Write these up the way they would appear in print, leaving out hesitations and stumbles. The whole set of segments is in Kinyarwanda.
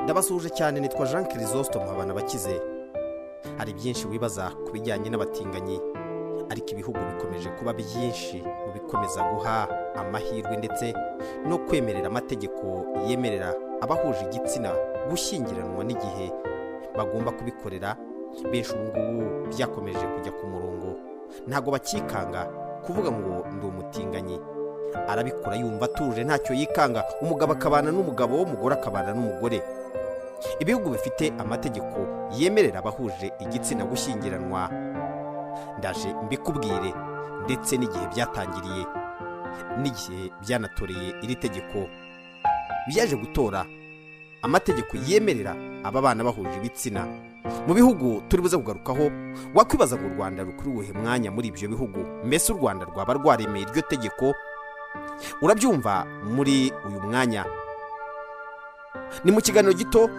Ndabasuhuje cyane, nitwa Jean Chrysostome Habana bakize. Hari byinshi wibaza ku bijyanye n'abatinganyi, ariko ibihugu bikomeje kuba byinshi mu bikomeza guha amahirwe ndetse no kwemerera amategeko yemerera abahuje igitsina gushyingiranwa n'igihe bagomba kubikorera. Benshi ubu ngubu byakomeje kujya ku murongo, ntago bakikanga kuvuga ngo ndi umutinganyi. Arabikora yumva atuje, ntacyo yikanga. Umugabo akabana n'umugabo, umugore akabana n'umugore. Ibihugu bifite amategeko yemerera abahuje igitsina gushyingiranwa, ndaje mbikubwire, ndetse n'igihe byatangiriye n'igihe byanatoreye iri tegeko. Byaje gutora amategeko yemerera aba bana bahuje ibitsina mu bihugu turi buze kugarukaho. Wakwibaza ngo u Rwanda rukuri uwuhe mwanya muri ibyo bihugu? Mbese u Rwanda rwaba rwaremeye iryo tegeko? Urabyumva muri uyu mwanya. Ni mu kiganiro gito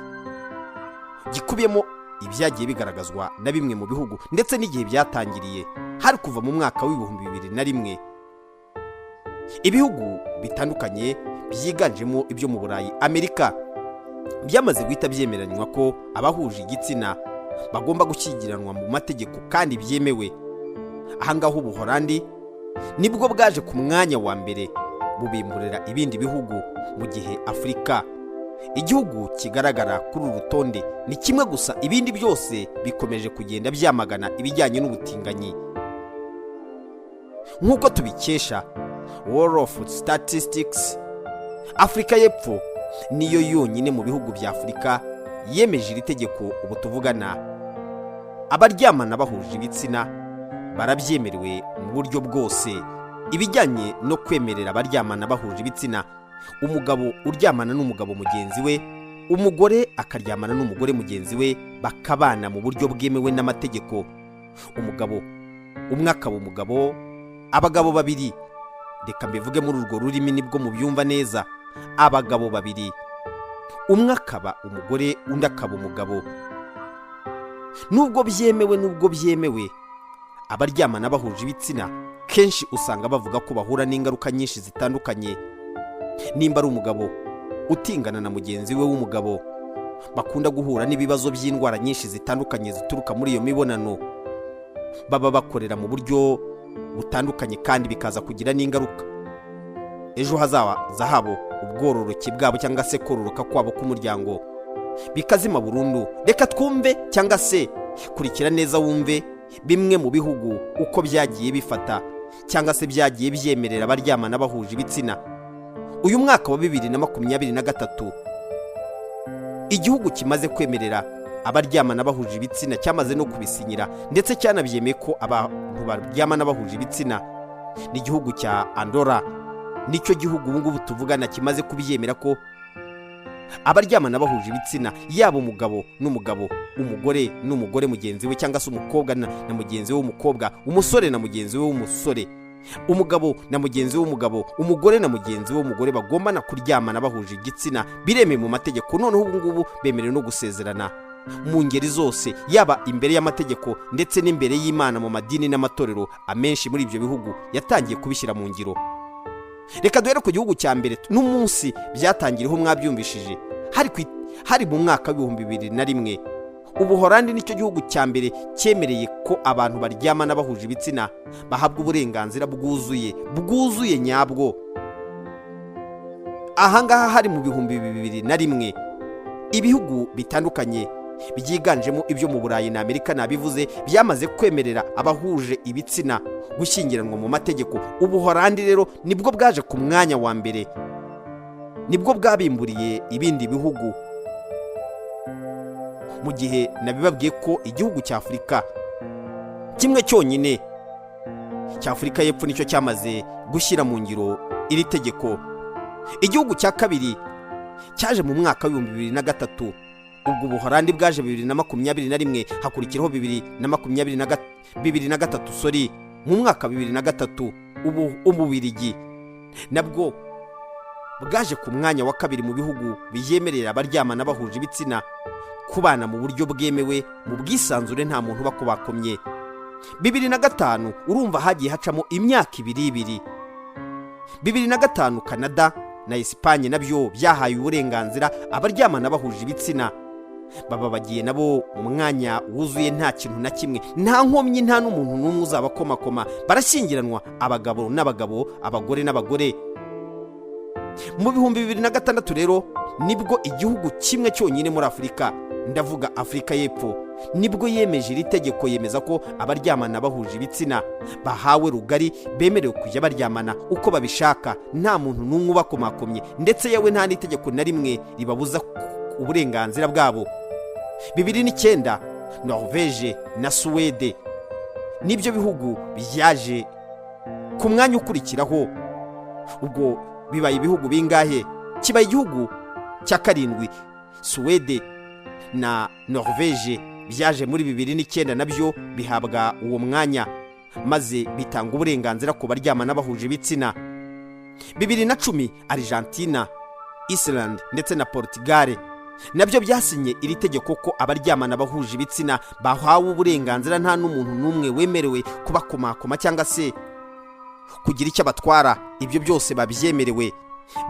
gikubiyemo ibyagiye bigaragazwa na bimwe mu bihugu ndetse n'igihe byatangiriye. Hari kuva mu mwaka w'2001 ibihugu bitandukanye byiganjemo ibyo mu Burayi, Amerika, byamaze guhita byemeranywa ko abahuje igitsina bagomba gushyingiranwa mu mategeko kandi byemewe. Ahangaha Ubuholandi nibwo bwaje ku mwanya wa mbere bubimburira ibindi bihugu, mu gihe Afurika igihugu kigaragara kuri uru rutonde ni kimwe gusa. Ibindi byose bikomeje kugenda byamagana ibijyanye n'ubutinganyi. Nk'uko tubikesha World of Statistics, Afurika y'Epfo niyo yonyine mu bihugu bya Afurika yemeje iri tegeko. Ubu tuvugana abaryamana bahuje ibitsina barabyemerewe mu buryo bwose. Ibijyanye no kwemerera abaryamana bahuje ibitsina, umugabo uryamana n'umugabo mugenzi we, umugore akaryamana n'umugore mugenzi we, bakabana mu buryo bwemewe n'amategeko. Umugabo umwe akaba umugabo, abagabo babiri, reka mbivuge muri urwo rurimi nibwo mubyumva neza, abagabo babiri, umwe akaba umugore undi akaba umugabo. Nubwo byemewe abaryamana bahuje ibitsina kenshi usanga bavuga ko bahura n'ingaruka nyinshi zitandukanye. Nimba ari umugabo utingana na mugenzi we w'umugabo, bakunda guhura n'ibibazo by'indwara nyinshi zitandukanye zituruka muri iyo mibonano. Baba bakorera mu buryo butandukanye kandi bikaza kugira n'ingaruka ejo hazaza habo, ubwororoke bwabo cyangwa se kororoka kwabo k'umuryango bikazima burundu. Reka twumve cyangwa se kurikira neza wumve bimwe mu bihugu uko byagiye bifata cyangwa se byagiye byemerera abaryamana bahuje ibitsina. Uyu mwaka wa 2023 igihugu kimaze kwemerera abaryamana bahuje ibitsina cyamaze no kubisinyira ndetse cyanabyemeye ko abantu baryamana bahuje ibitsina n'igihugu cya Andorra. Nicyo gihugu ubu ngubu tuvugana kimaze kubyemera ko abaryamana bahuje ibitsina, yaba umugabo n'umugabo, umugore n'umugore mugenzi we, cyangwa se umukobwa na mugenzi we w'umukobwa, umusore na mugenzi we w'umusore, umugabo na mugenzi we w'umugabo, umugore na mugenzi we w'umugore bagombana kuryamana bahuje igitsina. Biremeye mu mategeko. Noneho ubu ngubu bemerewe no gusezerana mu ngeri zose, yaba imbere y'amategeko ndetse n'imbere y'Imana. Mu madini n'amatorero amenshi muri ibyo bihugu yatangiye kubishyira mu ngiro. Reka duhere ku gihugu cya mbere n'umunsi byatangiriyeho. Mwabyumvishije, hari mu mwaka w'2001 Ubuholandi nicyo gihugu cya mbere cyemereye ko abantu baryamana bahuje ibitsina bahabwa uburenganzira bwuzuye nyabwo. Ahangaha hari mu 2001 ibihugu bitandukanye byiganjemo ibyo mu Burayi na Amerika nabivuze byamaze kwemerera abahuje ibitsina gushyingiranwa mu mategeko. Ubuholandi rero nibwo bwaje ku mwanya wa mbere, nibwo bwabimburiye ibindi bihugu, mu gihe nabibabwiye ko igihugu cya Afurika kimwe cyonyine cya Afurika y'Epfo nicyo cyamaze gushyira mu ngiro iri tegeko. Igihugu cya kabiri cyaje mu mwaka w'2003. Ubwo Ubuholandi bwaje 2021, hakurikiraho 2023 mu mwaka 2003 Ububiligi nabwo bwaje ku mwanya wa kabiri mu bihugu biyemerera abaryamana bahuje ibitsina kubana mu buryo bwemewe mu bwisanzure nta muntu bakobakomye. 2005 urumva hagiye hacamo imyaka ibiri. 2005 Canada na Esipanye nabyo byahaye uburenganzira abaryamana bahuje ibitsina. Baba bagiye nabo umwanya wuzuye nta kintu na kimwe, nta nkomyi, nta n'umuntu n'umwe uzabakomakoma. Barashyingiranwa, abagabo n'abagabo, abagore n'abagore. Mu bihumbi 2006 rero nibwo igihugu kimwe cyonyine muri Afurika, ndavuga Afurika y'Epfo, nibwo yemeje iri tegeko, yemeza ko abaryamana bahuje ibitsina bahawe rugari, bemerewe kujya baryamana uko babishaka, nta muntu n'umwe ubakomakomye, ndetse yewe nta n'itegeko na rimwe ribabuza uburenganzira bwabo. 2009 Norvège na Suwede nibyo bihugu byaje ku mwanya ukurikiraho. Ubwo bibaye ibihugu bingahe? Kibaye igihugu cya karindwi. Suwede na Norvège byaje muri 2009 nabyo bihabwa uwo mwanya, maze bitanga uburenganzira ku baryamana bahuje ibitsina. 2010 Argentina, Iceland ndetse na Portugal nabyo byasinye iri tegeko ko abaryamana bahuje ibitsina bahawe uburenganzira, nta n'umuntu n'umwe wemerewe kubakomakoma cyangwa se kugira icyo abatwara. Ibyo byose babyemerewe.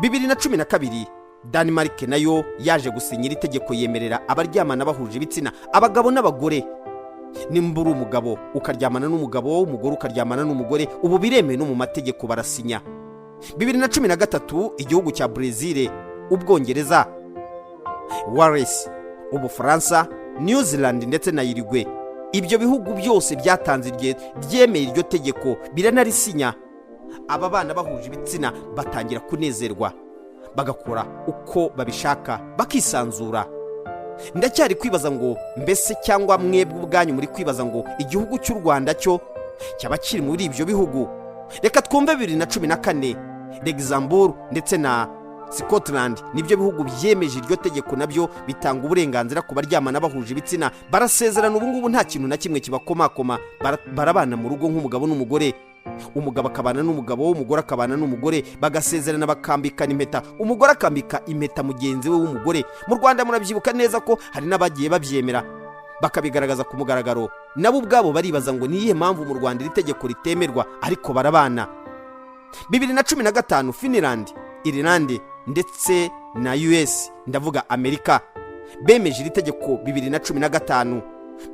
2012 Denmark nayo yaje gusinya iri tegeko, yemerera abaryamana bahuje ibitsina, abagabo n'abagore. Nimba uri umugabo ukaryamana n'umugabo, umugore ukaryamana n'umugore, ubu biremewe no mu mategeko, barasinya. 2013 igihugu cya Brazil, Ubwongereza, Wales, Ubufaransa, New Zealand ndetse na Uruguay, ibyo bihugu byose byatanze ryemeye iryo tegeko, biranarisinya. Aba bana bahuje ibitsina batangira kunezerwa, bagakora uko babishaka, bakisanzura. Ndacyari kwibaza ngo mbese, cyangwa mwebwe ubwanyu muri kwibaza ngo igihugu cy'u Rwanda cyo cyaba kiri muri ibyo bihugu? Reka twumve 2014 Luxembourg ndetse na Scotland nibyo bihugu byemeje iryo tegeko, nabyo bitanga uburenganzira ku baryamana bahuje ibitsina. Barasezerana ubu ngubu nta kintu na kimwe kibakomakoma, barabana mu rugo nk'umugabo n'umugore. Umugabo akabana n'umugabo, umugore akabana n'umugore, bagasezerana, bakambikana impeta. Umugore akambika impeta mugenzi we w'umugore. Mu Rwanda murabyibuka neza ko hari n'abagiye babyemera bakabigaragaza ku mugaragaro. Nabo ubwabo baribaza ngo niyihe mpamvu mu Rwanda iri tegeko ritemerwa, ariko barabana. 2015 Finland, Ireland ndetse na US, ndavuga Amerika, bemeje iri tegeko 2015.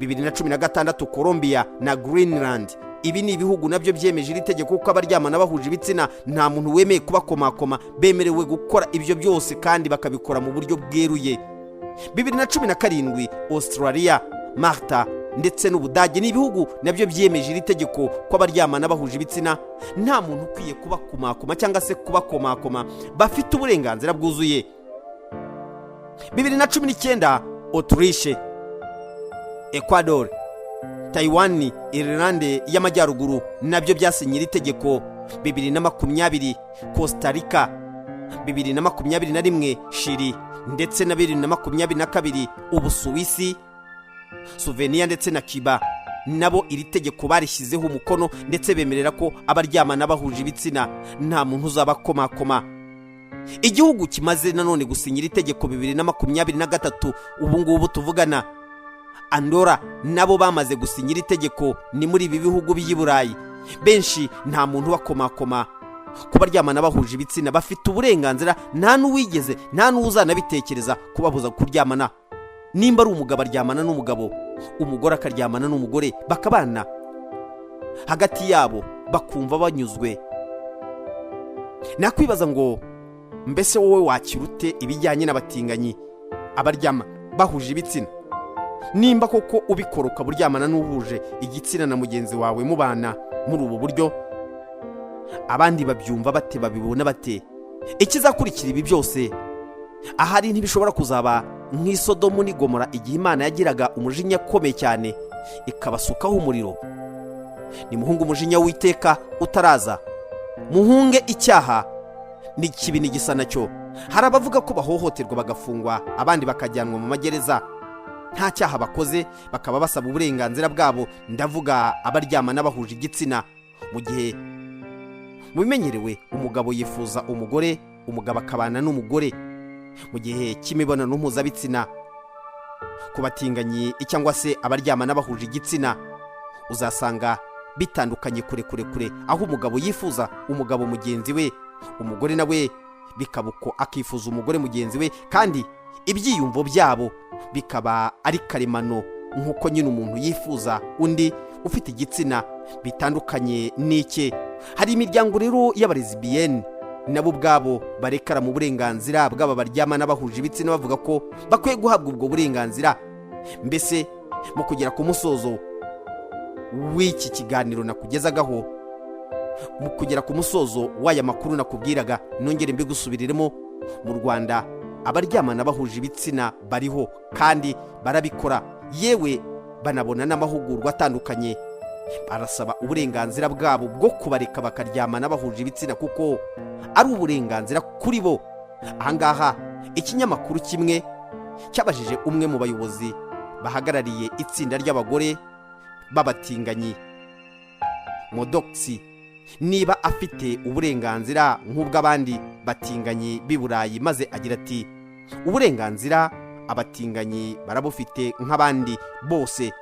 2016 Colombia na Greenland, ibi ni ibihugu nabyo byemeje iri tegeko ko abaryamana bahuje ibitsina nta muntu wemeye kubakomakoma, bemerewe gukora ibyo byose kandi bakabikora mu buryo bweruye. 2017 Australia, Malta ndetse n'Ubudage ni ibihugu nabyo byemeje iri tegeko ko abaryamana bahuje ibitsina nta muntu ukwiye kubakomakoma cyangwa se kubakomakoma, bafite uburenganzira bwuzuye. 2019 Autriche, Ecuador, Taiwan, Irlande y'Amajyaruguru nabyo byasinye iri tegeko. 2020 Costa Rica, 2021 Chile ndetse na 2022 Ubusuwisi, Slovenia ndetse na Cuba nabo iri tegeko barishyizeho umukono, ndetse bemerera ko abaryamana bahuje ibitsina nta muntu uzabakomakoma. Igihugu kimaze nanone gusinya iri tegeko 2023 ubu ngubu tuvugana, Andorra nabo bamaze gusinya iri tegeko. Ni muri ibi bihugu by'i Burayi benshi nta muntu wakomakoma ku baryamana bahuje ibitsina, bafite uburenganzira, nta n'uwigeze, nta n'uzanabitekereza kubabuza kuryamana. Nimba ari umugabo aryamana n'umugabo, umugore akaryamana n'umugore, bakabana hagati yabo bakumva banyuzwe. Nakwibaza ngo mbese wowe wakirute ibijyanye n'abatinganyi, abaryama bahuje ibitsina? Nimba koko ubikora ukaburyamana n'uhuje igitsina na mugenzi wawe mubana muri ubu buryo, abandi babyumva bate, babibona bate? Ikizakurikira ibi byose ahari ntibishobora kuzaba nk'isodomu n'i Gomora, igihe Imana yagiraga umujinya ukomeye cyane ikabasukaho umuriro. Nimuhunge umujinya w'Uwiteka utaraza, muhunge icyaha n'ikibi n'igisa nacyo. Hari abavuga ko bahohoterwa bagafungwa, abandi bakajyanwa mu magereza nta cyaha bakoze, bakaba basaba uburenganzira bwabo. Ndavuga abaryamana bahuje igitsina. Mu gihe mubimenyerewe umugabo yifuza umugore, umugabo akabana n'umugore mu gihe cy'imibonano mpuzabitsina. Ku batinganyi cyangwa se abaryamana bahuje igitsina uzasanga bitandukanye kure, aho umugabo yifuza umugabo mugenzi we, umugore nawe bikaba uko akifuza umugore mugenzi we, kandi ibyiyumvo byabo bikaba ari karemano nk'uko nyine umuntu yifuza undi ufite igitsina bitandukanye n'icye. Hari imiryango rero y'abarezibiyeni nabo ubwabo barekara mu burenganzira bw'aba baryamana bahuje ibitsina, bavuga ko bakwiye guhabwa ubwo burenganzira. Mbese mu kugera ku musozo w'iki kiganiro nakugezagaho, mu kugera ku musozo w'aya makuru nakubwiraga, nongere mbigusubiriremo, mu Rwanda abaryamana bahuje ibitsina bariho kandi barabikora, yewe banabona n'amahugurwa atandukanye. Barasaba uburenganzira bwabo bwo kubareka bakaryamana bahuje ibitsina kuko ari uburenganzira kuri bo. Ahangaha ikinyamakuru kimwe cyabajije umwe mu bayobozi bahagarariye itsinda ry'abagore b'abatinganyi Modoxi niba afite uburenganzira nk'ubw'abandi batinganyi b'i Burayi, maze agira ati uburenganzira abatinganyi barabufite nk'abandi bose,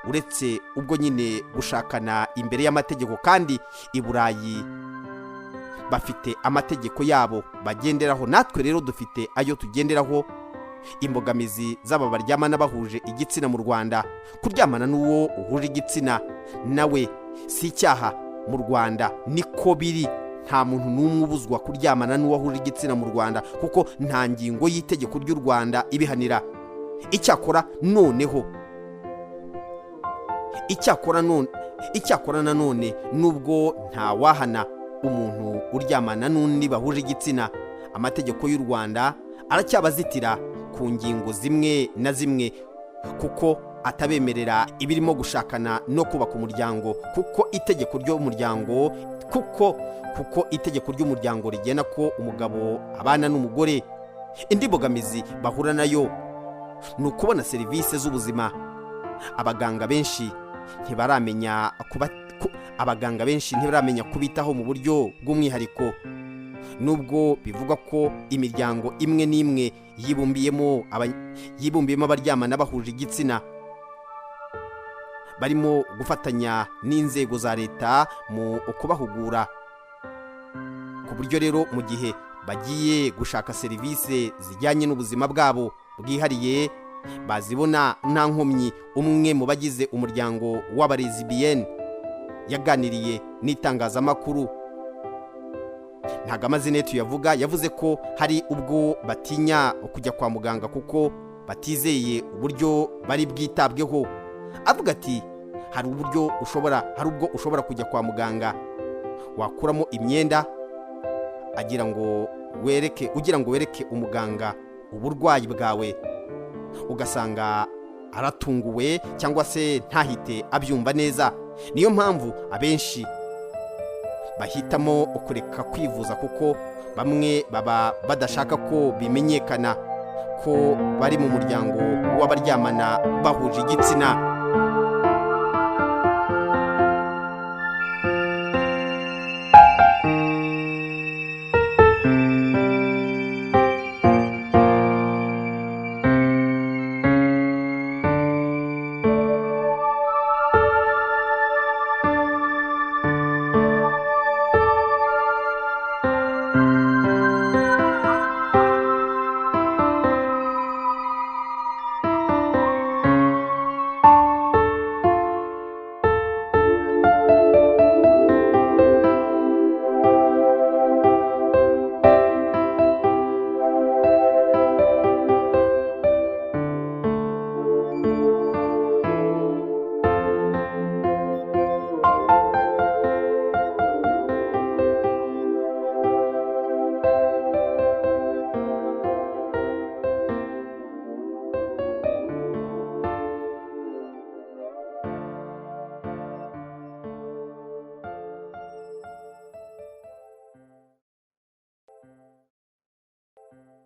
uretse ubwo nyine gushakana imbere y'amategeko, kandi i Burayi bafite amategeko yabo bagenderaho, natwe rero dufite ayo tugenderaho. Imbogamizi z'aba baryamana bahuje igitsina mu Rwanda, kuryamana n'uwo uhuje igitsina nawe si icyaha mu Rwanda, niko biri. Nta muntu n'umwe ubuzwa kuryamana n'uwo ahuje igitsina mu Rwanda kuko nta ngingo y'itegeko ry'u Rwanda ibihanira. Icyakora nanone nubwo nta wahana umuntu uryamana n'undi bahuje igitsina, amategeko y'u Rwanda aracyabazitira ku ngingo zimwe na zimwe kuko atabemerera ibirimo gushakana no kubaka umuryango, kuko itegeko ry'umuryango rigena ko umugabo abana n'umugore. Indi mbogamizi bahura nayo ni ukubona serivisi z'ubuzima. Abaganga benshi ntibaramenya kubitaho mu buryo bw'umwihariko, nubwo bivugwa ko imiryango imwe n'imwe yibumbiyemo abaryamana bahuje igitsina barimo gufatanya n'inzego za leta mu kubahugura, ku buryo rero mu gihe bagiye gushaka serivisi zijyanye n'ubuzima bwabo bwihariye bazibona nta nkomyi. Umwe mu bagize umuryango w'abarezibiyeni yaganiriye n'itangazamakuru, ntago amazina tuyavuga, yavuze ko hari ubwo batinya kujya kwa muganga kuko batizeye uburyo bari bwitabweho. Avuga ati hari ubwo ushobora kujya kwa muganga wakuramo imyenda ugira ngo wereke umuganga uburwayi bwawe, ugasanga aratunguwe cyangwa se ntahite abyumva neza. Niyo mpamvu abenshi bahitamo kureka kwivuza kuko bamwe baba badashaka ko bimenyekana ko bari mu muryango w'abaryamana bahuje igitsina.